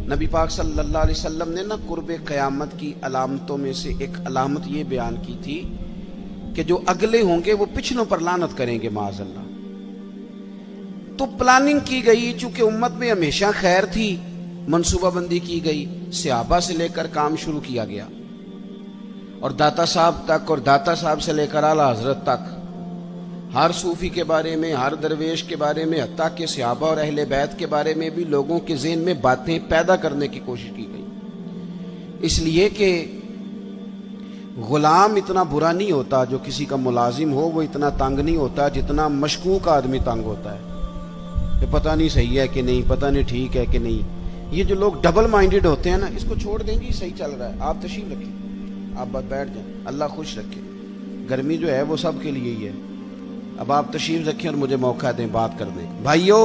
نبی پاک صلی اللہ علیہ وسلم نے نا قرب قیامت کی علامتوں میں سے ایک علامت یہ بیان کی تھی کہ جو اگلے ہوں گے وہ پچھلوں پر لعنت کریں گے معاذ اللہ۔ تو پلاننگ کی گئی، چونکہ امت میں ہمیشہ خیر تھی، منصوبہ بندی کی گئی، صحابہ سے لے کر کام شروع کیا گیا اور داتا صاحب تک، اور داتا صاحب سے لے کر اعلیٰ حضرت تک، ہر صوفی کے بارے میں، ہر درویش کے بارے میں، حتیٰ کہ صحابہ اور اہل بیت کے بارے میں بھی لوگوں کے ذہن میں باتیں پیدا کرنے کی کوشش کی گئی، اس لیے کہ غلام اتنا برا نہیں ہوتا جو کسی کا ملازم ہو، وہ اتنا تنگ نہیں ہوتا جتنا مشکوک آدمی تنگ ہوتا ہے کہ پتہ نہیں صحیح ہے کہ نہیں، پتہ نہیں ٹھیک ہے کہ نہیں۔ یہ جو لوگ ڈبل مائنڈڈ ہوتے ہیں نا، اس کو چھوڑ دیں گے، صحیح چل رہا ہے، آپ تشریف رکھیں، آپ بات بیٹھ جائیں، اللہ خوش رکھے۔ گرمی جو ہے وہ سب کے لیے ہی ہے، اب آپ تشریف رکھیں اور مجھے موقع دیں بات کرنے کا۔ بھائیو،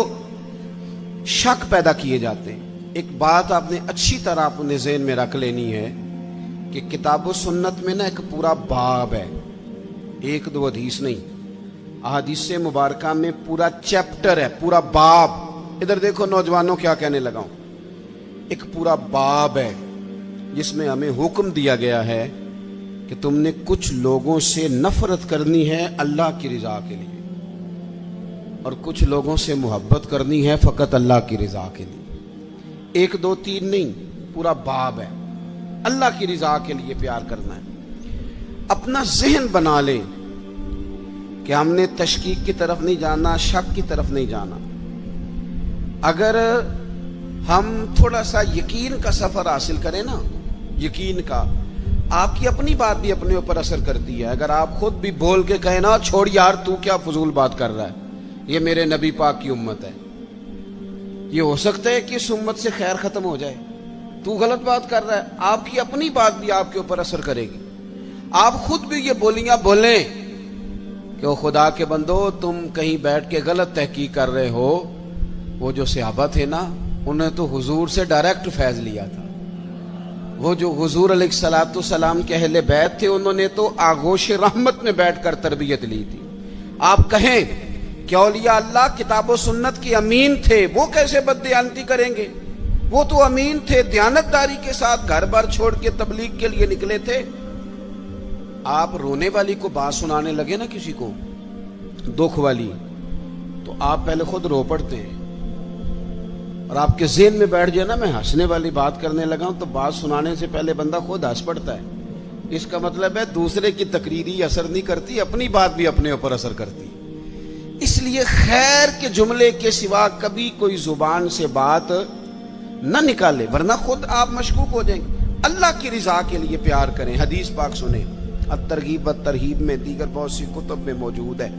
شک پیدا کیے جاتے ہیں۔ ایک بات آپ نے اچھی طرح اپنے ذہن میں رکھ لینی ہے کہ کتاب و سنت میں نا ایک پورا باب ہے، ایک دو حدیث نہیں، احادیث مبارکہ میں پورا چیپٹر ہے، پورا باب۔ ادھر دیکھو نوجوانوں، کیا کہنے لگا ہوں، ایک پورا باب ہے جس میں ہمیں حکم دیا گیا ہے کہ تم نے کچھ لوگوں سے نفرت کرنی ہے اللہ کی رضا کے لیے، اور کچھ لوگوں سے محبت کرنی ہے فقط اللہ کی رضا کے لیے۔ ایک دو تین نہیں، پورا باب ہے، اللہ کی رضا کے لیے پیار کرنا ہے۔ اپنا ذہن بنا لیں کہ ہم نے تشکیک کی طرف نہیں جانا، شک کی طرف نہیں جانا۔ اگر ہم تھوڑا سا یقین کا سفر حاصل کریں نا، یقین کا، آپ کی اپنی بات بھی اپنے اوپر اثر کرتی ہے۔ اگر آپ خود بھی بول کے کہیں نا، چھوڑ یار تو کیا فضول بات کر رہا ہے، یہ میرے نبی پاک کی امت ہے، یہ ہو سکتا ہے کہ اس امت سے خیر ختم ہو جائے، تو غلط بات کر رہا ہے، آپ کی اپنی بات بھی آپ کے اوپر اثر کرے گی۔ آپ خود بھی یہ بولیاں بولیں کہ وہ خدا کے بندو، تم کہیں بیٹھ کے غلط تحقیق کر رہے ہو، وہ جو صحابہ تھے نا، انہیں تو حضور سے ڈائریکٹ فیض لیا تھا۔ وہ جو حضور علیہ الصلوۃ والسلام کے اہل بیت تھے، انہوں نے تو آغوش رحمت میں بیٹھ کر تربیت لی تھی۔ آپ کہیں کہ اولیاء اللہ کتاب و سنت کی امین تھے، وہ کیسے بددیانتی کریں گے؟ وہ تو امین تھے، دیانتداری کے ساتھ گھر بار چھوڑ کے تبلیغ کے لیے نکلے تھے۔ آپ رونے والی کو بات سنانے لگے نا، کسی کو دکھ والی، تو آپ پہلے خود رو پڑتے ہیں، اور آپ کے ذہن میں بیٹھ جائے نا میں ہنسنے والی بات کرنے لگا ہوں، تو بات سنانے سے پہلے بندہ خود ہنس پڑتا ہے۔ اس کا مطلب ہے دوسرے کی تقریری اثر نہیں کرتی، اپنی بات بھی اپنے اوپر اثر کرتی۔ اس لیے خیر کے جملے کے سوا کبھی کوئی زبان سے بات نہ نکالے، ورنہ خود آپ مشکوک ہو جائیں گے۔ اللہ کی رضا کے لیے پیار کریں۔ حدیث پاک سنیں، الترغیب والترہیب میں، دیگر بہت سی کتب میں موجود ہے۔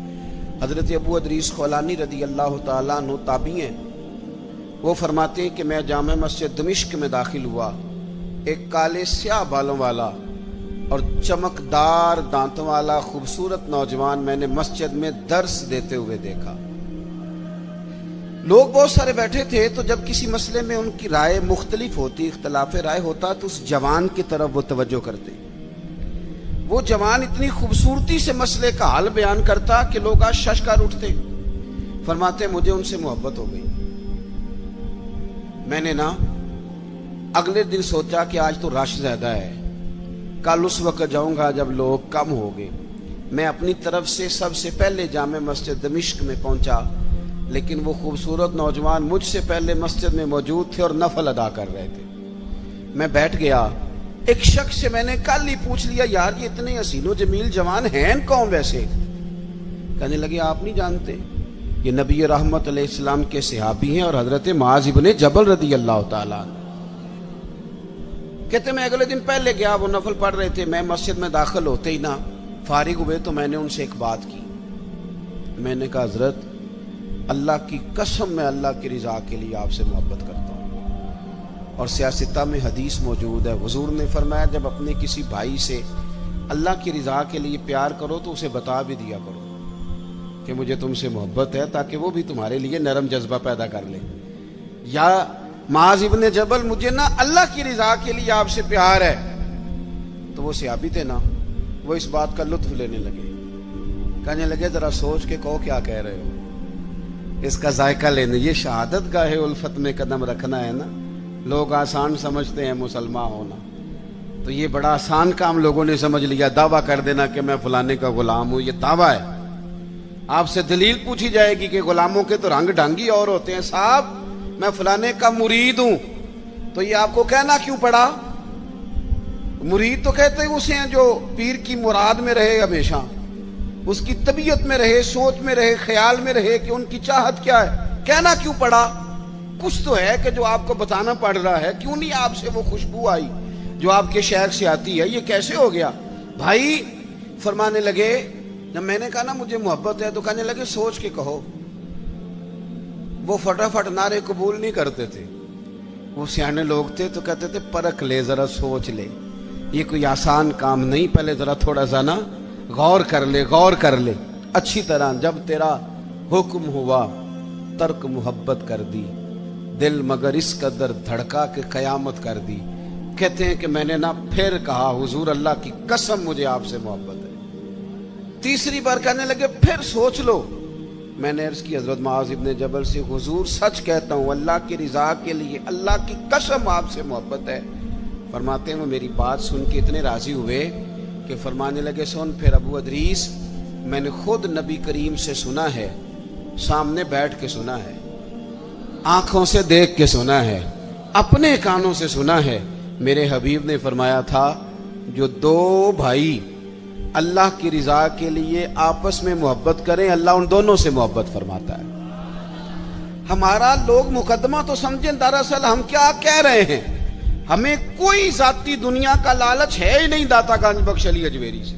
حضرت ابو ادریس خولانی رضی اللہ تعالیٰ عنہ تابعی ہیں، وہ فرماتے ہیں کہ میں جامع مسجد دمشق میں داخل ہوا، ایک کالے سیاہ بالوں والا اور چمکدار دانتوں والا خوبصورت نوجوان میں نے مسجد میں درس دیتے ہوئے دیکھا۔ لوگ بہت سارے بیٹھے تھے، تو جب کسی مسئلے میں ان کی رائے مختلف ہوتی، اختلاف رائے ہوتا، تو اس جوان کی طرف وہ توجہ کرتے۔ وہ جوان اتنی خوبصورتی سے مسئلے کا حل بیان کرتا کہ لوگ آج ششکار اٹھتے۔ فرماتے مجھے ان سے محبت ہو گئی۔ میں نے نا اگلے دن سوچا کہ آج تو رش زیادہ ہے، کل اس وقت جاؤں گا جب لوگ کم ہو گئے۔ میں اپنی طرف سے سب سے پہلے جامع مسجد دمشق میں پہنچا، لیکن وہ خوبصورت نوجوان مجھ سے پہلے مسجد میں موجود تھے اور نفل ادا کر رہے تھے۔ میں بیٹھ گیا، ایک شخص سے میں نے کل ہی پوچھ لیا، یار یہ اتنے حسین و جمیل جوان ہیں کون ویسے؟ کہنے لگے آپ نہیں جانتے، یہ نبی رحمت علیہ السلام کے صحابی ہیں اور حضرت معاذ ابن جبل رضی اللہ تعالیٰ عنہ۔ کہتے میں اگلے دن پہلے گیا، وہ نفل پڑھ رہے تھے، میں مسجد میں داخل ہوتے ہی نا فارغ ہوئے تو میں نے ان سے ایک بات کی۔ میں نے کہا حضرت اللہ کی قسم میں اللہ کی رضا کے لیے آپ سے محبت کرتا ہوں، اور سیاستہ میں حدیث موجود ہے، حضور نے فرمایا جب اپنے کسی بھائی سے اللہ کی رضا کے لیے پیار کرو تو اسے بتا بھی دیا کرو کہ مجھے تم سے محبت ہے، تاکہ وہ بھی تمہارے لیے نرم جذبہ پیدا کر لے۔ یا معاذ ابن جبل مجھے نا اللہ کی رضا کے لیے آپ سے پیار ہے، تو وہ صحابی تھے نا، وہ اس بات کا لطف لینے لگے، کہنے لگے ذرا سوچ کے کہو کیا کہہ رہے ہو، اس کا ذائقہ لینے۔ یہ شہادت گاہ الفت میں قدم رکھنا ہے نا، لوگ آسان سمجھتے ہیں مسلمان ہونا، تو یہ بڑا آسان کام لوگوں نے سمجھ لیا، دعویٰ کر دینا کہ میں فلانے کا غلام ہوں۔ یہ دعویٰ ہے۔ آپ سے دلیل پوچھی جائے گی کہ غلاموں کے تو رنگ ڈھنگی اور ہوتے ہیں، صاحب میں فلانے کا مرید ہوں، تو یہ آپ کو کہنا کیوں پڑا؟ مرید تو کہتے ہیں اسے ہیں جو پیر کی مراد میں رہے، ہمیشہ اس کی طبیعت میں رہے، سوچ میں رہے، خیال میں رہے کہ ان کی چاہت کیا ہے۔ کہنا کیوں پڑا؟ کچھ تو ہے کہ جو آپ کو بتانا پڑ رہا ہے۔ کیوں نہیں آپ سے وہ خوشبو آئی جو آپ کے شیخ سے آتی ہے؟ یہ کیسے ہو گیا؟ بھائی فرمانے لگے، جب میں نے کہا نا مجھے محبت ہے، تو کہنے لگے سوچ کے کہو۔ وہ فٹافٹ نعرے قبول نہیں کرتے تھے، وہ سیانے لوگ تھے تو کہتے تھے پرکھ لے، ذرا سوچ لے، یہ کوئی آسان کام نہیں، پہلے ذرا تھوڑا سا نا غور کر لے، غور کر لے اچھی طرح۔ جب تیرا حکم ہوا ترک محبت کر دی، دل مگر اس قدر دھڑکا کہ قیامت کر دی۔ کہتے ہیں کہ میں نے نا پھر کہا حضور اللہ کی قسم مجھے آپ سے محبت ہے۔ تیسری بار کہنے لگے پھر سوچ لو۔ میں نے عرض کی حضرت معاذ ابن جبل سے، حضور سچ کہتا ہوں اللہ کی رضا کے لیے اللہ کی قسم آپ سے محبت ہے۔ فرماتے ہیں وہ میری بات سن کے اتنے راضی ہوئے کہ فرمانے لگے سن پھر ابو ادریس، میں نے خود نبی کریم سے سنا ہے، سامنے بیٹھ کے سنا ہے، آنکھوں سے دیکھ کے سنا ہے، اپنے کانوں سے سنا ہے۔ میرے حبیب نے فرمایا تھا جو دو بھائی اللہ کی رضا کے لیے آپس میں محبت کریں اللہ ان دونوں سے محبت فرماتا ہے۔ ہمارا لوگ مقدمہ تو سمجھیں، دراصل ہم کیا کہہ رہے ہیں؟ ہمیں کوئی ذاتی دنیا کا لالچ ہے ہی نہیں داتا گنج بخش علی اجمیری سے،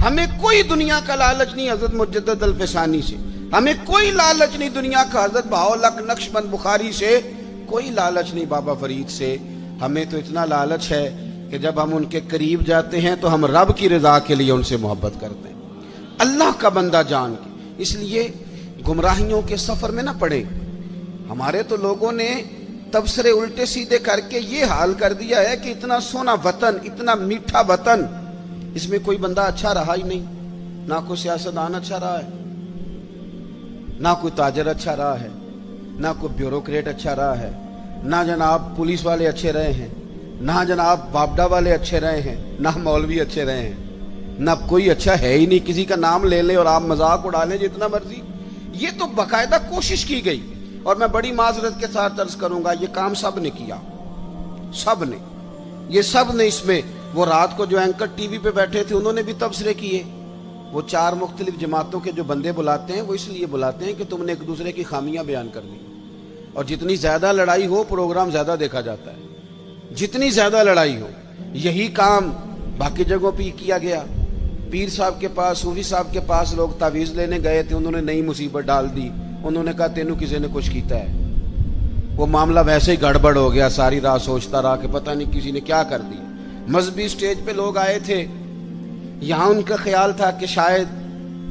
ہمیں کوئی دنیا کا لالچ نہیں حضرت مجدد الفسانی سے، ہمیں کوئی لالچ نہیں دنیا کا حضرت بہاؤالحق نقشبند بخاری سے، کوئی لالچ نہیں بابا فرید سے۔ ہمیں تو اتنا لالچ ہے کہ جب ہم ان کے قریب جاتے ہیں تو ہم رب کی رضا کے لیے ان سے محبت کرتے ہیں، اللہ کا بندہ جان کے۔ اس لیے گمراہیوں کے سفر میں نہ پڑے۔ ہمارے تو لوگوں نے تبصرے الٹے سیدھے کر کے یہ حال کر دیا ہے کہ اتنا سونا وطن، اتنا میٹھا وطن، اس میں کوئی بندہ اچھا رہا ہی نہیں، نہ کوئی سیاستدان اچھا رہا ہے، نہ کوئی تاجر اچھا رہا ہے، نہ کوئی بیوروکریٹ اچھا رہا ہے، نہ جناب پولیس والے اچھے رہے ہیں، نہ جناب باپڈا والے اچھے رہے ہیں، نہ مولوی اچھے رہے ہیں، نہ کوئی اچھا ہے ہی نہیں۔ کسی کا نام لے لیں اور آپ مذاق اڑا لیں جتنا مرضی۔ یہ تو باقاعدہ کوشش کی گئی، اور میں بڑی معذرت کے ساتھ عرض کروں گا یہ کام سب نے کیا، سب نے، یہ سب نے اس میں۔ وہ رات کو جو اینکر ٹی وی پہ بیٹھے تھے انہوں نے بھی تبصرے کیے۔ وہ چار مختلف جماعتوں کے جو بندے بلاتے ہیں وہ اس لیے بلاتے ہیں کہ تم نے ایک دوسرے کی خامیاں بیان کر دی، اور جتنی زیادہ لڑائی ہو پروگرام زیادہ دیکھا جاتا ہے، جتنی زیادہ لڑائی ہو۔ یہی کام باقی جگہوں پہ کیا گیا۔ پیر صاحب کے پاس، صوفی صاحب کے پاس لوگ تعویذ لینے گئے تھے، انہوں نے نئی مصیبت ڈال دی، انہوں نے کہا تینوں کسی نے کچھ کیتا ہے۔ وہ معاملہ ویسے ہی گڑبڑ ہو گیا، ساری رات سوچتا رہا کہ پتہ نہیں کسی نے کیا کر دی۔ مذہبی سٹیج پہ لوگ آئے تھے، یہاں ان کا خیال تھا کہ شاید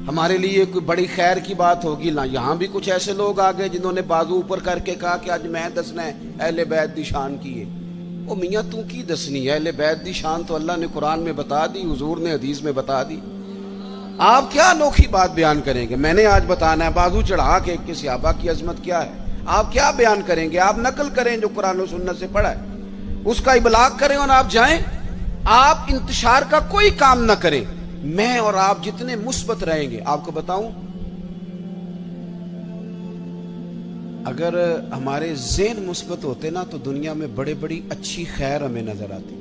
ہمارے لیے کوئی بڑی خیر کی بات ہوگی، نہ یہاں بھی کچھ ایسے لوگ آ گئے جنہوں نے بازو اوپر کر کے کہا کہ آج میں دسنا ہے اہل بیت دی شان کی ہے۔ او میاں تو کی دسنی ہے؟ اہل بیت دی شان تو اللہ نے قرآن میں بتا دی، حضور نے حدیث میں بتا دی، آپ کیا انوکھی بات بیان کریں گے؟ میں نے آج بتانا ہے بازو چڑھا کے کہ صحابہ کی عظمت کیا ہے، آپ کیا بیان کریں گے؟ آپ نقل کریں جو قرآن و سنت سے پڑھا ہے، اس کا ابلاغ کریں اور آپ جائیں۔ آپ انتشار کا کوئی کام نہ کریں۔ میں اور آپ جتنے مثبت رہیں گے، آپ کو بتاؤں اگر ہمارے ذہن مثبت ہوتے نا تو دنیا میں بڑے بڑی اچھی خیر ہمیں نظر آتی،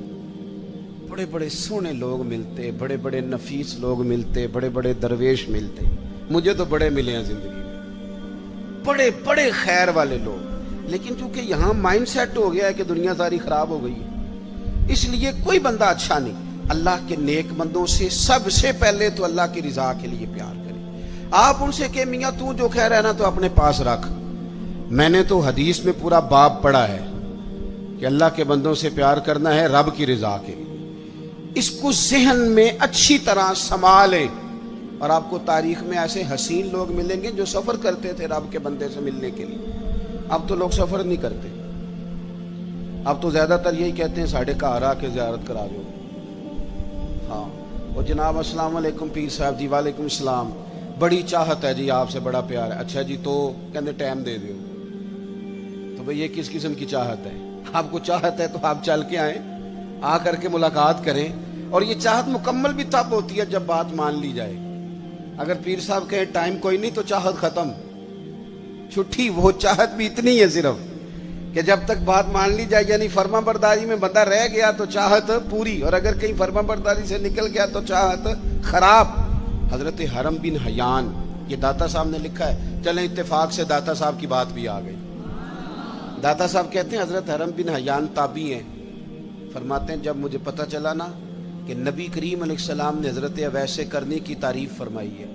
بڑے بڑے سونے لوگ ملتے، بڑے بڑے نفیس لوگ ملتے، بڑے بڑے درویش ملتے۔ مجھے تو بڑے ملے ہیں زندگی میں، بڑے بڑے خیر والے لوگ، لیکن چونکہ یہاں مائنڈ سیٹ ہو گیا ہے کہ دنیا ساری خراب ہو گئی ہے، اس لیے کوئی بندہ اچھا نہیں۔ اللہ کے نیک بندوں سے سب سے پہلے تو اللہ کی رضا کے لیے پیار کریں۔ آپ ان سے کہ میاں تو جو کہہ رہا ہے نا تو اپنے پاس رکھ، میں نے تو حدیث میں پورا باب پڑھا ہے کہ اللہ کے بندوں سے پیار کرنا ہے رب کی رضا کے لیے۔ اس کو ذہن میں اچھی طرح سنبھالیں، اور آپ کو تاریخ میں ایسے حسین لوگ ملیں گے جو سفر کرتے تھے رب کے بندے سے ملنے کے لیے۔ اب تو لوگ سفر نہیں کرتے، اب تو زیادہ تر یہی کہتے ہیں ساڑھے گھر آ کے زیارت کرا دو۔ ہاں وہ جناب السلام علیکم پیر صاحب جی، وعلیکم السلام، بڑی چاہت ہے جی آپ سے، بڑا پیار ہے۔ اچھا جی تو کہتے ٹائم دے دیو، تو بھئی یہ کس قسم کی چاہت ہے؟ آپ کو چاہت ہے تو آپ چل کے آئیں, آ کر کے ملاقات کریں. اور یہ چاہت مکمل بھی تب ہوتی ہے جب بات مان لی جائے. اگر پیر صاحب کہیں ٹائم کوئی نہیں تو چاہت ختم, چھٹی. وہ چاہت بھی اتنی ہے صرف کہ جب تک بات مان لی جائے, یعنی فرما برداری میں بندہ رہ گیا تو چاہت پوری, اور اگر کہیں فرما برداری سے نکل گیا تو چاہت خراب. حضرت حرم بن حیان, یہ داتا صاحب نے لکھا ہے, چلیں اتفاق سے داتا صاحب کی بات بھی آ گئی. داتا صاحب کہتے ہیں حضرت حرم بن حیان تابعی ہیں. فرماتے ہیں جب مجھے پتہ چلا نا کہ نبی کریم علیہ السلام نے حضرت اویس کرنی کی تعریف فرمائی ہے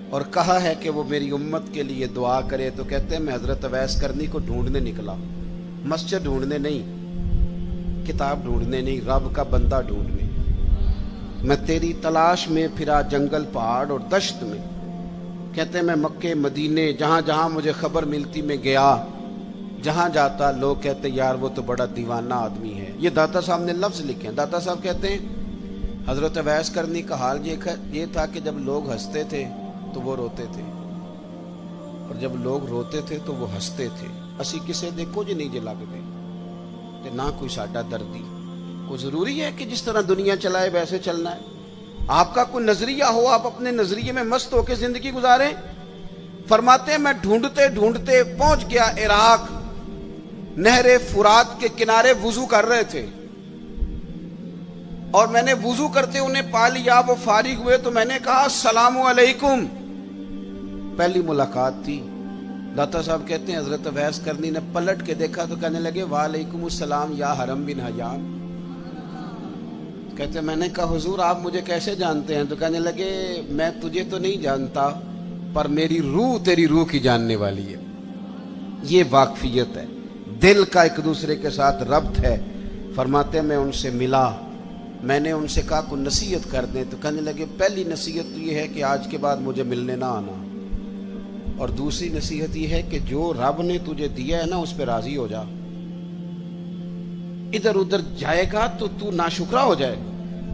اور کہا ہے کہ وہ میری امت کے لیے دعا کرے, تو کہتے ہیں میں حضرت اویس کرنی کو ڈھونڈنے نکلا. مسجد ڈھونڈنے نہیں, کتاب ڈھونڈنے نہیں, رب کا بندہ ڈھونڈنے. میں تیری تلاش میں پھرا جنگل پہاڑ اور دشت میں. کہتے ہیں میں مکے مدینے جہاں جہاں مجھے خبر ملتی میں گیا. جہاں جاتا لوگ کہتے یار وہ تو بڑا دیوانہ آدمی ہے. یہ داتا صاحب نے لفظ لکھے ہیں. داتا صاحب کہتے ہیں حضرت اویس کرنی کا حال یہ تھا کہ جب لوگ ہنستے تھے تو وہ روتے تھے, اور جب لوگ روتے تھے تو وہ ہنستے تھے. اسی کسے دے کچھ نہیں جے لگتے کہ نہ کوئی ساڈا دردی. کوئی ضروری ہے کہ جس طرح دنیا چلائے ویسے چلنا ہے؟ آپ کا کوئی نظریہ ہو, آپ اپنے نظریے میں مست ہو کے زندگی گزاریں. فرماتے ہیں میں ڈھونڈتے ڈھونڈتے پہنچ گیا عراق. نہر فرات کے کنارے وضو کر رہے تھے اور میں نے وضو کرتے انہیں پا لیا. وہ فارغ ہوئے تو میں نے کہا السلام علیکم. پہلی ملاقات تھی. داتا صاحب کہتے ہیں حضرت اویس کرنی نے پلٹ کے دیکھا تو کہنے لگے وعلیکم السلام یا حرم بن حیان. کہتے ہیں میں نے کہا حضور آپ مجھے کیسے جانتے ہیں؟ تو کہنے لگے میں تجھے تو نہیں جانتا پر میری روح تیری روح کی جاننے والی ہے. یہ واقفیت ہے, دل کا ایک دوسرے کے ساتھ ربط ہے. فرماتے ہیں میں ان سے ملا, میں نے ان سے کہا کوئی نصیحت کر دیں. تو کہنے لگے پہلی نصیحت تو یہ ہے کہ آج کے بعد مجھے ملنے نہ آنا, اور دوسری نصیحت یہ ہے کہ جو رب نے تجھے دیا ہے نا اس پہ راضی ہو جا. ادھر ادھر جائے گا تو تو ناشکرا ہو جائے.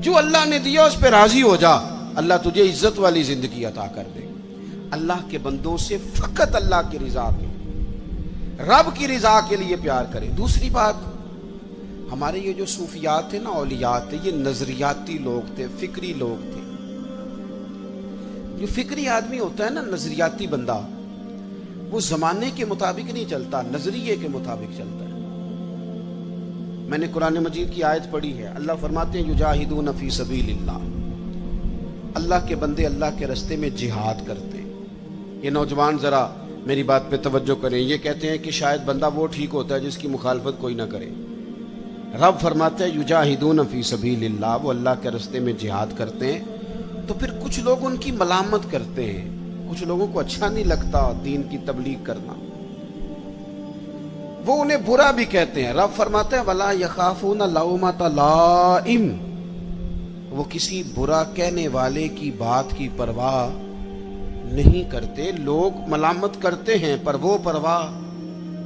جو اللہ نے دیا اس پہ راضی ہو جا, اللہ تجھے عزت والی زندگی عطا کر دے. اللہ کے بندوں سے فقط اللہ کی رضا کے, رب کی رضا کے لیے پیار کرے. دوسری بات, ہمارے یہ جو صوفیات تھے نا, اولیات تھے, یہ نظریاتی لوگ تھے, فکری لوگ تھے. جو فکری آدمی ہوتا ہے نا, نظریاتی بندہ, وہ زمانے کے مطابق نہیں چلتا, نظریے کے مطابق چلتا ہے. میں نے قرآن مجید کی آیت پڑھی ہے, اللہ فرماتے ہیں یجاہدون فی سبیل اللہ, اللہ کے بندے اللہ کے رستے میں جہاد کرتے ہیں. یہ نوجوان ذرا میری بات پہ توجہ کریں. یہ کہتے ہیں کہ شاید بندہ وہ ٹھیک ہوتا ہے جس کی مخالفت کوئی نہ کرے. رب فرماتے ہیں یجاہدون فی سبیل اللہ, وہ اللہ کے رستے میں جہاد کرتے ہیں. تو پھر کچھ لوگ ان کی ملامت کرتے ہیں, کچھ لوگوں کو اچھا نہیں لگتا دین کی تبلیغ کرنا, وہ انہیں برا بھی کہتے ہیں. رب فرماتے ہیں وَلَا يَخَافُونَ لَوْمَةَ لَائِمٍ, وہ کسی برا کہنے والے کی بات کی پرواہ نہیں کرتے. لوگ ملامت کرتے ہیں پر وہ پرواہ.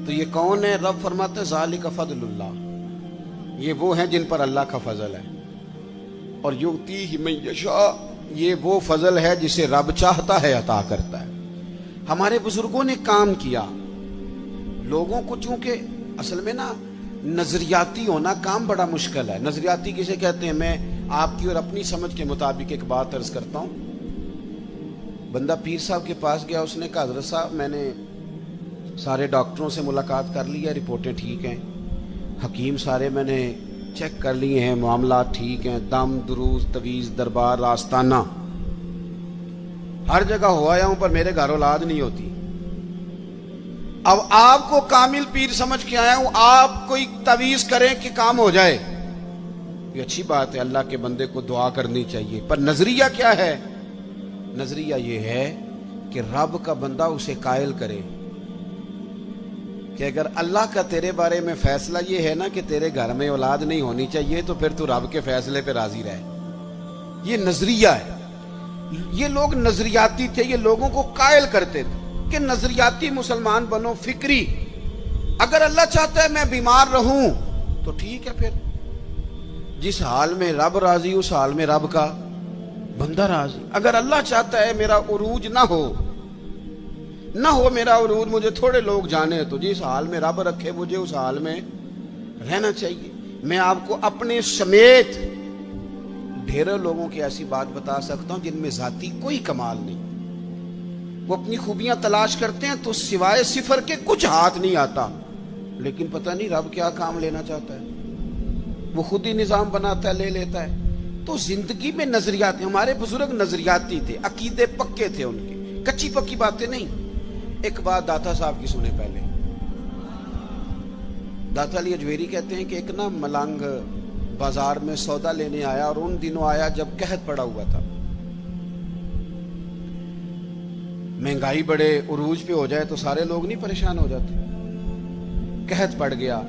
تو یہ کون ہے؟ رب فرماتے ہیں ذَلِكَ فَضْلُ اللَّهِ, یہ وہ ہیں جن پر اللہ کا فضل ہے. اور یؤتیہ من یشاء, یہ وہ فضل ہے جسے رب چاہتا ہے عطا کرتا ہے. ہمارے بزرگوں نے کام کیا. لوگوں کو چونکہ اصل میں نا نظریاتی ہونا کام بڑا مشکل ہے. نظریاتی کسے کہتے ہیں؟ میں آپ کی اور اپنی سمجھ کے مطابق ایک بات عرض کرتا ہوں. بندہ پیر صاحب کے پاس گیا, اس نے کہا حضرت صاحب میں نے سارے ڈاکٹروں سے ملاقات کر لی ہے, رپورٹیں ٹھیک ہیں, حکیم سارے میں نے چیک کر لیے ہیں, معاملات ٹھیک ہیں, دم دروز تویز دربار آستانہ ہر جگہ ہو آیا ہوں پر میرے گھر اولاد نہیں ہوتی. اب آپ کو کامل پیر سمجھ کے آیا ہوں, آپ کوئی تویز کریں کہ کام ہو جائے. یہ اچھی بات ہے, اللہ کے بندے کو دعا کرنی چاہیے, پر نظریہ کیا ہے؟ نظریہ یہ ہے کہ رب کا بندہ اسے قائل کرے کہ اگر اللہ کا تیرے بارے میں فیصلہ یہ ہے نا کہ تیرے گھر میں اولاد نہیں ہونی چاہیے تو پھر تو رب کے فیصلے پہ راضی رہے. یہ نظریہ ہے. یہ لوگ نظریاتی تھے, یہ لوگوں کو قائل کرتے تھے کہ نظریاتی مسلمان بنو, فکری. اگر اللہ چاہتا ہے میں بیمار رہوں تو ٹھیک ہے, پھر جس حال میں رب راضی اس حال میں رب کا بندہ راضی. اگر اللہ چاہتا ہے میرا عروج نہ ہو میرا عروج, مجھے تھوڑے لوگ جانے, تو جس حال میں رب رکھے مجھے اس حال میں رہنا چاہیے. میں آپ کو اپنے سمیت ڈھیروں لوگوں کی ایسی بات بتا سکتا ہوں جن میں ذاتی کوئی کمال نہیں. وہ اپنی خوبیاں تلاش کرتے ہیں تو سوائے صفر کے کچھ ہاتھ نہیں آتا, لیکن پتہ نہیں رب کیا کام لینا چاہتا ہے. وہ خود ہی نظام بناتا ہے, لے لیتا ہے. تو زندگی میں نظریات, ہمارے بزرگ نظریاتی تھے, عقیدے پکے تھے ان کے, کچی پکی باتیں نہیں. ایک بات داتا صاحب کی سنیں پہلے. داتا علی اجویری کہتے ہیں کہ ایک نا ملنگ بازار میں سودا لینے آیا, اور ان دنوں آیا جب قحط پڑا ہوا تھا. مہنگائی بڑے عروج پہ ہو جائے تو سارے لوگ نہیں پریشان ہو جاتے. قحط پڑ گیا.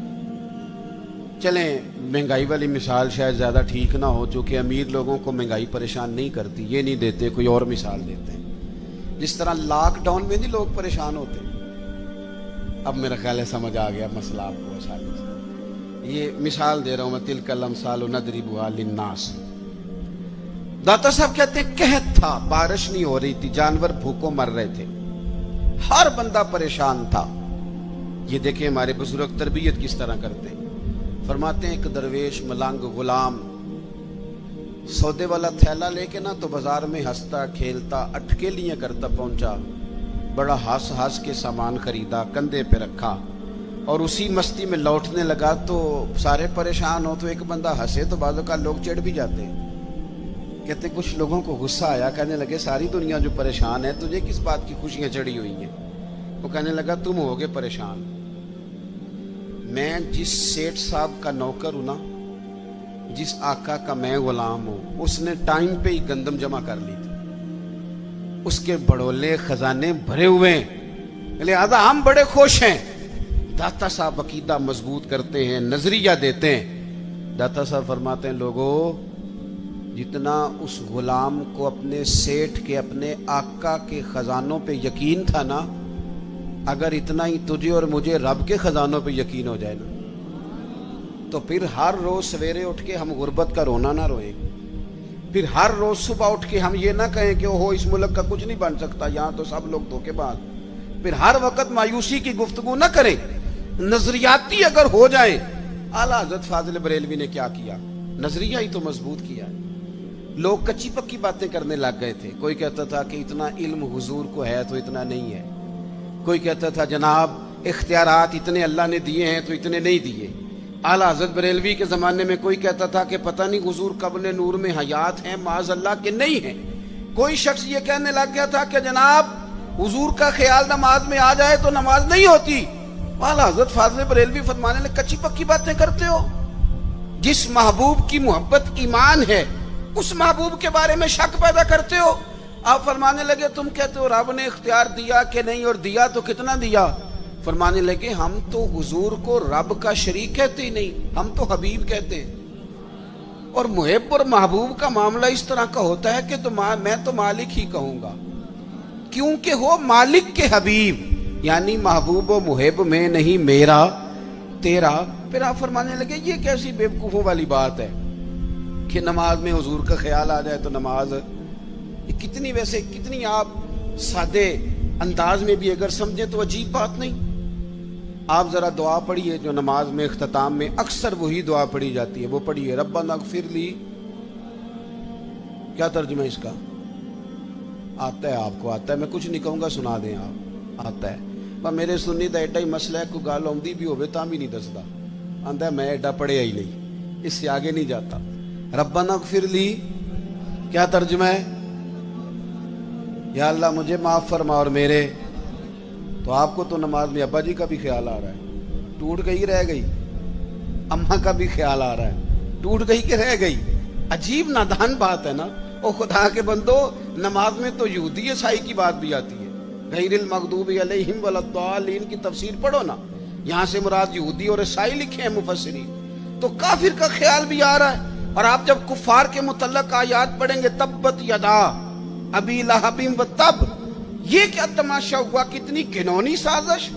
چلیں مہنگائی والی مثال شاید زیادہ ٹھیک نہ ہو, چونکہ امیر لوگوں کو مہنگائی پریشان نہیں کرتی, یہ نہیں دیتے, کوئی اور مثال دیتے ہیں. جس طرح لاک ڈاؤن میں نہیں لوگ پریشان ہوتے. اب میرا خیال ہے سمجھ آ گیا مسئلہ آپ کو آسانی سے. یہ مثال دے رہا ہوں میں, تلک الامثال نضربها للناس. داتا صاحب کہتے ہیں قحط تھا, بارش نہیں ہو رہی تھی, جانور بھوکوں مر رہے تھے, ہر بندہ پریشان تھا. یہ دیکھیں ہمارے بزرگ تربیت کس طرح کرتے ہیں. فرماتے ہیں ایک درویش ملنگ غلام سودے والا تھیلا لے کے نا تو بازار میں ہنستا کھیلتا اٹکیلیاں کرتا پہنچا. بڑا ہنس ہنس کے سامان خریدا, کندھے پہ رکھا, اور اسی مستی میں لوٹنے لگا. تو سارے پریشان ہو تو ایک بندہ ہنسے تو بعض اوقات لوگ چڑھ بھی جاتے ہیں. کہتے کچھ لوگوں کو غصہ آیا, کہنے لگے ساری دنیا جو پریشان ہے, تجھے کس بات کی خوشیاں چڑھی ہوئی ہیں. وہ کہنے لگا تم ہوگے پریشان, میں جس سیٹ صاحب کا نوکر ہوں نا, جس آقا کا میں غلام ہوں, اس نے ٹائم پہ ہی گندم جمع کر لی تھی. اس کے بڑولے خزانے بھرے ہوئے ہیں, لہذا ہم بڑے خوش ہیں. داتا صاحب عقیدہ مضبوط کرتے ہیں, نظریہ دیتے ہیں. داتا صاحب فرماتے ہیں لوگوں, جتنا اس غلام کو اپنے سیٹ کے, اپنے آقا کے خزانوں پہ یقین تھا نا, اگر اتنا ہی تجھے اور مجھے رب کے خزانوں پہ یقین ہو جائے نا, تو پھر ہر روز سویرے اٹھ کے ہم غربت کا رونا نہ روئیں. پھر ہر روز صبح اٹھ کے ہم یہ نہ کہیں کہ اوہو اس ملک کا کچھ نہیں بن سکتا, یہاں تو سب لوگ دھوکے باز. پھر ہر وقت مایوسی کی گفتگو نہ کریں. نظریاتی اگر ہو جائیں, اعلیٰ حضرت فاضل بریلوی نے کیا کیا, نظریہ ہی تو مضبوط کیا. لوگ کچی پکی باتیں کرنے لگ گئے تھے. کوئی کہتا تھا کہ اتنا علم حضور کو ہے تو اتنا نہیں ہے. کوئی کہتا تھا جناب اختیارات اتنے اللہ نے دیے ہیں تو اتنے نہیں دیے. اعلیٰ حضرت بریلوی کے زمانے میں کوئی کہتا تھا کہ پتہ نہیں حضور قبل نور میں حیات ہیں, معاذ اللہ کے نہیں ہیں. کوئی شخص یہ کہنے لگ گیا تھا کہ جناب حضور کا خیال نماز میں آ جائے تو نماز نہیں ہوتی. اعلیٰ حضرت فاضل بریلوی فرمانے لگے کچی پکی باتیں کرتے ہو. جس محبوب کی محبت ایمان ہے, اس محبوب کے بارے میں شک پیدا کرتے ہو. آپ فرمانے لگے تم کہتے ہو رب نے اختیار دیا کہ نہیں, اور دیا تو کتنا دیا. فرمانے لگے ہم تو حضور کو رب کا شریک کہتے ہی نہیں, ہم تو حبیب کہتے ہیں. اور محب اور محبوب کا معاملہ اس طرح کا ہوتا ہے کہ میں تو مالک ہی کہوں گا, کیونکہ ہو مالک کے حبیب, یعنی محبوب و محب میں نہیں میرا تیرا. پھر آپ فرمانے لگے یہ کیسی بیوقوفوں والی بات ہے کہ نماز میں حضور کا خیال آ جائے تو نماز. کتنی آپ سادے انداز میں بھی اگر سمجھیں تو عجیب بات نہیں. آپ ذرا دعا پڑھیے جو نماز میں اختتام میں اکثر وہی دعا پڑھی جاتی ہے, وہ پڑھیے ربنا اغفر لی. کیا ترجمہ اس کا آتا ہے؟ آپ کو آتا ہے, میں کچھ نہیں کہوں گا, سنا دیں آپ. آتا ہے پر میرے سنی دا ایڈا ہی مسئلہ ہے, کوئی گال آمدی بھی ہوئے تاں بھی نہیں دستا, آندا ہے میں ایڈا پڑھیا ہی نہیں, اس سے آگے نہیں جاتا. ربنا اغفر لی کیا ترجمہ ہے؟ یا اللہ مجھے معاف فرما اور میرے. تو آپ کو تو نماز میں ابا جی کا بھی خیال آ رہا ہے, ٹوٹ گئی رہ گئی. اماں کا بھی خیال آ رہا ہے, ٹوٹ گئی کہ رہ گئی. عجیب نادان بات ہے نا. او خدا کے بندو, نماز میں تو یہودی عیسائی کی بات بھی آتی ہے. غیر المغضوب علیہم ولا الضالین کی تفسیر پڑھو نا, یہاں سے مراد یہودی اور عیسائی لکھے ہیں مفسرین. تو کافر کا خیال بھی آ رہا ہے. اور آپ جب کفار کے متعلق آیات پڑھیں گے تبت یدا ابی لہب و تب, یہ کیا تماشا ہوا, کتنی گھنونی سازش,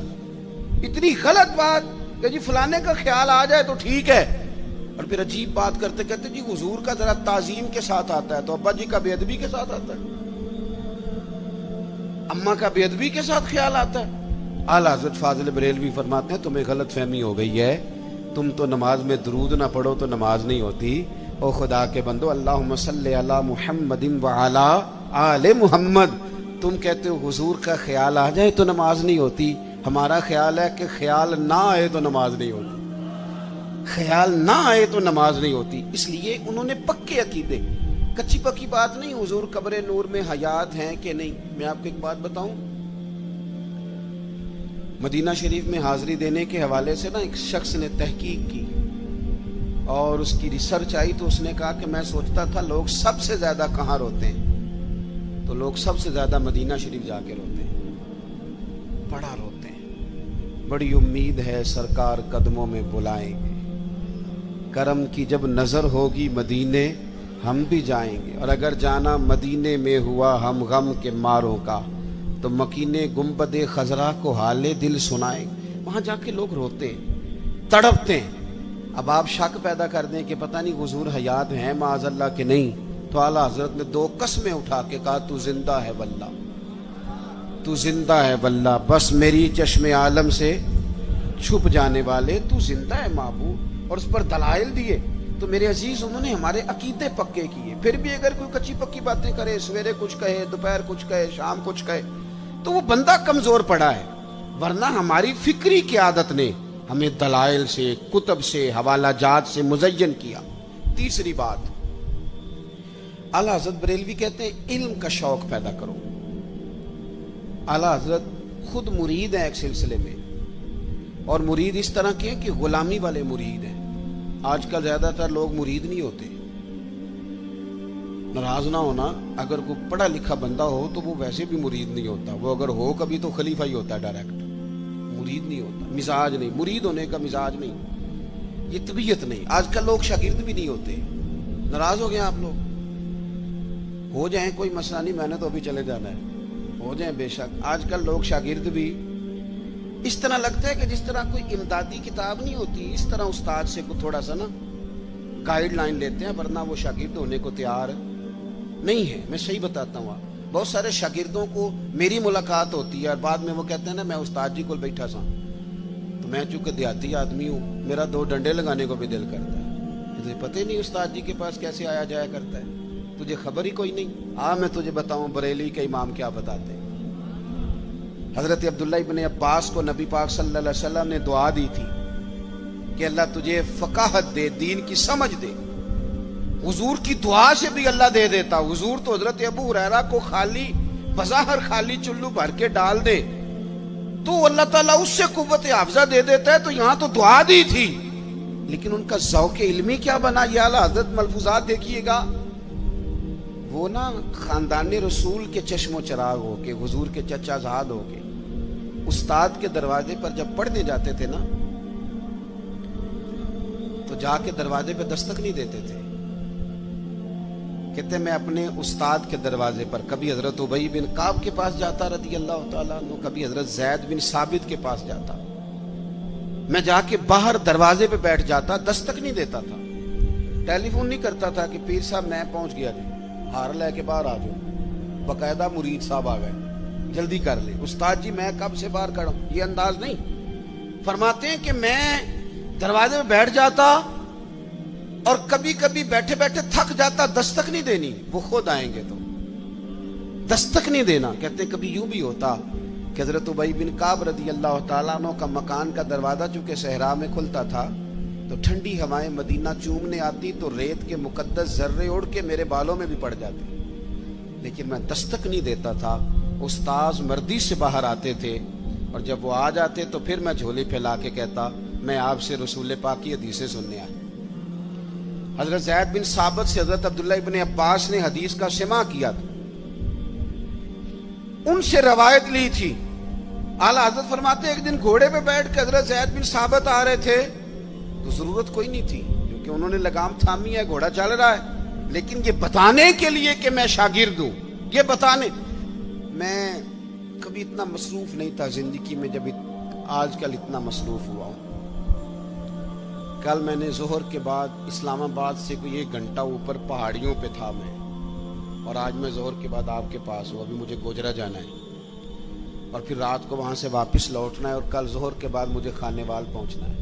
اتنی غلط بات کہ جی فلانے کا خیال آ جائے تو ٹھیک ہے. اور پھر عجیب بات کرتے کہتے جی حضور کا ذرا تعظیم کے ساتھ آتا ہے تو ابا جی کا بے ادبی کے ساتھ آتا ہے, اماں کا بے ادبی کے ساتھ خیال آتا ہے. اعلیٰ حضرت فاضل بریلوی فرماتے ہیں تمہیں غلط فہمی ہو گئی ہے, تم تو نماز میں درود نہ پڑھو تو نماز نہیں ہوتی۔ او خدا کے بندو، اللہم صلی علی محمد وعلی آل محمد، تم کہتے ہو حضور کا خیال آ جائے تو نماز نہیں ہوتی، ہمارا خیال ہے کہ خیال نہ آئے تو نماز نہیں ہوتی، خیال نہ آئے تو نماز نہیں ہوتی۔ اس لیے انہوں نے پکے عقیدے، کچی پکی بات نہیں حضور قبر نور میں حیات ہیں کہ نہیں۔ میں آپ کو ایک بات بتاؤں، مدینہ شریف میں حاضری دینے کے حوالے سے ایک شخص نے تحقیق کی اور اس کی ریسرچ آئی تو اس نے کہا کہ میں سوچتا تھا لوگ سب سے زیادہ کہاں روتے ہیں، تو لوگ سب سے زیادہ مدینہ شریف جا کے روتے ہیں، بڑا روتے ہیں۔ بڑی امید ہے سرکار قدموں میں بلائیں گے، کرم کی جب نظر ہوگی مدینے ہم بھی جائیں گے، اور اگر جانا مدینے میں ہوا ہم غم کے ماروں کا تو مکینے گنبد خضرا کو حال دل سنائیں۔ وہاں جا کے لوگ روتے ہیں، تڑپتے ہیں۔ اب آپ شک پیدا کر دیں کہ پتہ نہیں حضور حیات ہیں معاذ اللہ کہ نہیں، تو اعلیٰ حضرت نے 2 قسمیں اٹھا کے کہا تو زندہ ہے واللہ، تو زندہ ہے واللہ، بس میری چشم عالم سے چھپ جانے والے تو زندہ ہے معبود، اور اس پر دلائل دیے۔ تو میرے عزیز، انہوں نے ہمارے عقیدے پکے کیے۔ پھر بھی اگر کوئی کچی پکی باتیں کرے، سویرے کچھ کہے، دوپہر کچھ کہے، شام کچھ کہے، تو وہ بندہ کمزور پڑا ہے، ورنہ ہماری فکری قیادت نے ہمیں دلائل سے، کتب سے، حوالہ جات سے مزین کیا۔ تیسری بات، اعلیٰ حضرت بریلوی کہتے ہیں علم کا شوق پیدا کرو۔ اعلیٰ حضرت خود مرید ہیں ایک سلسلے میں، اور مرید اس طرح کے ہیں کہ غلامی والے مرید ہیں۔ آج کل زیادہ تر لوگ مرید نہیں ہوتے، ناراض نہ ہونا، اگر کوئی پڑھا لکھا بندہ ہو تو وہ ویسے بھی مرید نہیں ہوتا، وہ اگر ہو کبھی تو خلیفہ ہی ہوتا ہے ڈائریکٹ، مرید نہیں ہوتا، مزاج نہیں، مرید ہونے کا مزاج نہیں، یہ طبیعت نہیں۔ آج کل لوگ شاگرد بھی نہیں ہوتے، ناراض ہو گئے آپ لوگ، ہو جائیں کوئی مسئلہ نہیں، میں نے تو ابھی چلے جانا ہے، ہو جائیں بے شک۔ آج کل لوگ شاگرد بھی اس طرح لگتا ہے کہ جس طرح کوئی امدادی کتاب نہیں ہوتی، اس طرح استاد سے کو تھوڑا سا گائیڈ لائن لیتے ہیں، ورنہ وہ شاگرد ہونے کو تیار نہیں ہے۔ میں صحیح بتاتا ہوں، بہت سارے شاگردوں کو میری ملاقات ہوتی ہے اور بعد میں وہ کہتے ہیں نا میں استاد جی کو بیٹھا سا، تو میں چونکہ دیہاتی آدمی ہوں، میرا 2 ڈنڈے لگانے کو بھی دل کرتا ہے، تجھے پتہ ہی نہیں استاد جی کے پاس کیسے آیا جایا کرتا ہے، تجھے خبر ہی کوئی نہیں۔ میں تجھے بتاؤں بریلی کے امام کیا بتاتے ہیں۔ حضرت عبداللہ ابن عباس کو نبی پاک صلی اللہ علیہ وسلم نے دعا دی تھی کہ اللہ تجھے فقاہت دے، دین کی سمجھ دے۔ حضور کی دعا سے بھی اللہ دے دیتا۔ حضور تو حضرت ابو ہریرہ کو خالی بظاہر خالی چلو بھر کے ڈال دے تو اللہ تعالیٰ اس سے قوت حافظہ دے دیتا ہے، تو یہاں تو دعا دی تھی، لیکن ان کا ذوق علمی کیا بنا، یہ اعلیٰ حضرت ملفوظات دیکھیے گا۔ وہ خاندان رسول کے چشم و چراغ ہو کے، حضور کے چچا زاد ہو کے، استاد کے دروازے پر جب پڑھنے جاتے تھے تو جا کے دروازے پہ دستک نہیں دیتے تھے، کہتے میں اپنے استاد کے دروازے پر کبھی حضرت ابی بن کعب کے پاس جاتا رضی اللہ تعالیٰ عنہ، کبھی حضرت زید بن ثابت کے پاس جاتا، میں جا کے باہر دروازے پہ بیٹھ جاتا، دستک نہیں دیتا تھا، ٹیلی فون نہیں کرتا تھا کہ پیر صاحب میں پہنچ گیا جی، ہار لے کے باہر آ جاؤ، باقاعدہ مرید صاحب آ گئے جلدی کر لے، استاد جی میں کب سے باہر کھڑا ہوں، یہ انداز نہیں۔ فرماتے ہیں کہ میں دروازے پہ بیٹھ جاتا اور کبھی کبھی بیٹھے بیٹھے تھک جاتا، دستک نہیں دینی، وہ خود آئیں گے تو دستک نہیں دینا۔ کہتے کبھی یوں بھی ہوتا کہ حضرت ابی بن کعب رضی اللہ تعالیٰ عنہ کا مکان کا دروازہ چونکہ صحرا میں کھلتا تھا تو ٹھنڈی ہوائیں مدینہ چومنے آتی تو ریت کے مقدس ذرے اڑ کے میرے بالوں میں بھی پڑ جاتے، لیکن میں دستک نہیں دیتا تھا۔ استاذ مردی سے باہر آتے تھے اور جب وہ آ جاتے تو پھر میں جھولی پھیلا کے کہتا میں آپ سے رسول پاک کی حدیثیں سننے آیا۔ حضرت زید بن ثابت سے حضرت عبداللہ ابن عباس نے حدیث کا سماع کیا تھا، ان سے روایت لی تھی۔ اعلیٰ حضرت فرماتے ایک دن گھوڑے پہ بیٹھ کے حضرت زید بن ثابت آ رہے تھے تو ضرورت کوئی نہیں تھی کیونکہ انہوں نے لگام تھامی ہے، گھوڑا چل رہا ہے، لیکن یہ بتانے کے لیے کہ میں شاگرد ہوں، یہ بتانے۔ میں کبھی اتنا مصروف نہیں تھا زندگی میں جب آج کل اتنا مصروف ہوا ہوں۔ کل میں نے ظہر کے بعد اسلام آباد سے کوئی 1 گھنٹہ اوپر پہاڑیوں پہ تھا میں، اور آج میں ظہر کے بعد آپ کے پاس ہوں، ابھی مجھے گوجرا جانا ہے اور پھر رات کو وہاں سے واپس لوٹنا ہے، اور کل ظہر کے بعد مجھے خانے وال پہنچنا ہے۔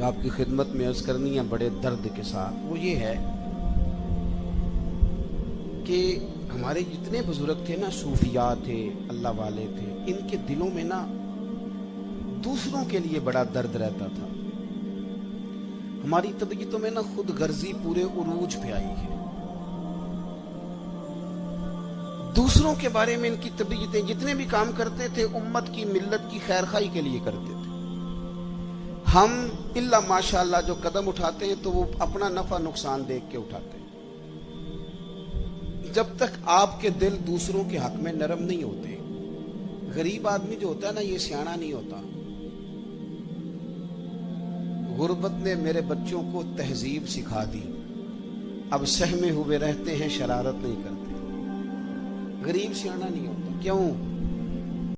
جو آپ کی خدمت میں عرض کرنی ہے بڑے درد کے ساتھ، وہ یہ ہے کہ ہمارے جتنے بزرگ تھے نا، صوفیاء تھے، اللہ والے تھے، ان کے دلوں میں نا دوسروں کے لیے بڑا درد رہتا تھا۔ ہماری طبیعتوں میں نا خود غرضی پورے عروج پہ آئی ہے۔ دوسروں کے بارے میں ان کی طبیعتیں، جتنے بھی کام کرتے تھے امت کی، ملت کی خیر خواہی کے لیے کرتے تھے۔ ہم الا ماشاءاللہ جو قدم اٹھاتے ہیں تو وہ اپنا نفع نقصان دیکھ کے اٹھاتے ہیں۔ جب تک آپ کے دل دوسروں کے حق میں نرم نہیں ہوتے، غریب آدمی جو ہوتا ہے نا، یہ سیاںا نہیں ہوتا۔ غربت نے میرے بچوں کو تہذیب سکھا دی، اب سہمے ہوئے رہتے ہیں، شرارت نہیں کرتے۔ غریب سیاںا نہیں ہوتا، کیوں؟